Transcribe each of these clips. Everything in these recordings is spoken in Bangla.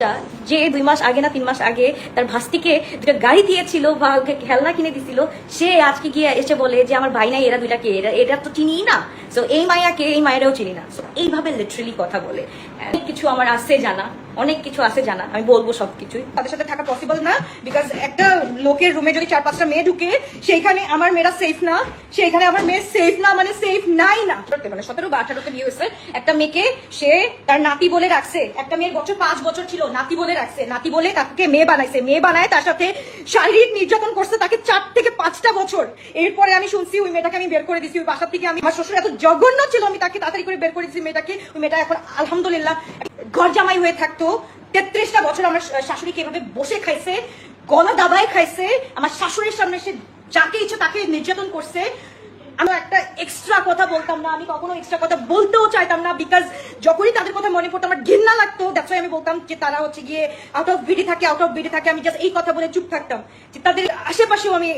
যে 2 মাস আগে না 3 মাস আগে তার ভাস্তিকে দুটো গাড়ি দিয়েছিল বা খেলনা কিনে দিছিল, সে আজকে গিয়ে এসে বলে যে আমার ভাই নাই, এরা দুইটা কে, এটা তো চিনি না। সো এই মায়াকে, এই মায়েরাও চিনি না। সো এইভাবে লিটারালি কথা বলে। অনেক কিছু আমার আছে জানা, অনেক কিছু আছে জানা, আমি বলবো সবকিছুই। তাদের সাথে থাকা পসিবল না, বিকজ একটা লোকের রুমে যদি 4-5টা মেয়ে ঢুকে, সেইখানে আমার মেয়েরা সেফ না, সেইখানে আমার মেয়ে সেফ না, মানে সেফ নাই না। মানে 17 বা 18তে বিয়ে হয়েছে, একটা মেয়েকে সে তার নাতি বলে রাখছে। একটা মেয়ের বছর 5 বছর ছিল, নাতি বলে রাখছে, নাতি বলে তাকে মেয়ে বানাইছে, মেয়ে বানায় তার সাথে শারীরিক নির্যাতন করছে তাকে 4 থেকে 5টা বছর। এরপরে আমি শুনছি ওই মেয়েটাকে আমি বের করে দিছি ওই বাসা থেকে। আমার শ্বশুর এত জঘন্য ছিল, আমি তাকে তাড়াতাড়ি করে বের করে দিছি মেয়েটাকে। ওই মেয়েটা এখন আলহামদুলিল্লাহ ঘর জামাই হয়ে থাকতো। 33টা বছর আমার শাশুড়িকে এভাবে বসে খাইছে, গলা দাবায় খাইছে, আমার শাশুড়ির সামনে সে যাকে ইচ্ছে তাকে নির্যাতন করছে। আমি একটা এক্সট্রা কথা বলতাম না, আমি কখনো এক্সট্রা কথা বলতেও চাইতাম না, বিকজ যখনই তাদের কথা মনে পড়তো আমার ঘৃণা লাগতো। দ্যাটস ওয়াই আমি বলতাম যে তারা হচ্ছে গিয়ে আউট অফ বিডি থাকে, আউট অফ বিডি থাকে। আমি জাস্ট এই কথা বলে চুপ থাকতাম, যে তাদের আশেপাশেও আমি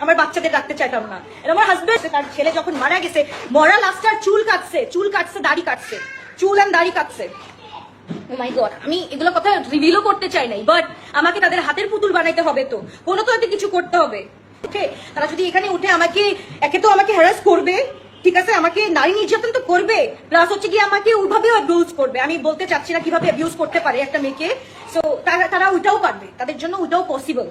আমার বাচ্চাদের রাখতে চাইতাম না। আমার হাজবেন্ড, তার ছেলে যখন মারা গেছে, মরা লাস্টার চুল কাটছে, দাড়ি কাটছে, চুল এন্ড দাড়ি কাটছে। মাই গড, আমি এগুলো কথা রিভিলও করতে চাই নাই, বাট আমাকে তাদের হাতের পুতুল বানাইতে হবে, তো কোনো তো একটা কিছু করতে হবে। ওকে, তারা যদি এখানে উঠে আমাকে একে তো আমাকে হ্যারাস করবে, ঠিক আছে, আমাকে নারী নির্যাতন তো করবে, প্লাস হচ্ছে কি আমাকে ওইভাবেও অ্যাবিউজ করবে। আমি বলতে চাচ্ছি না কিভাবে অ্যাবিউজ করতে পারে একটা মেয়েকে। সো তারা ওইটাও পারবে, তাদের জন্য ওইটাও পসিবল।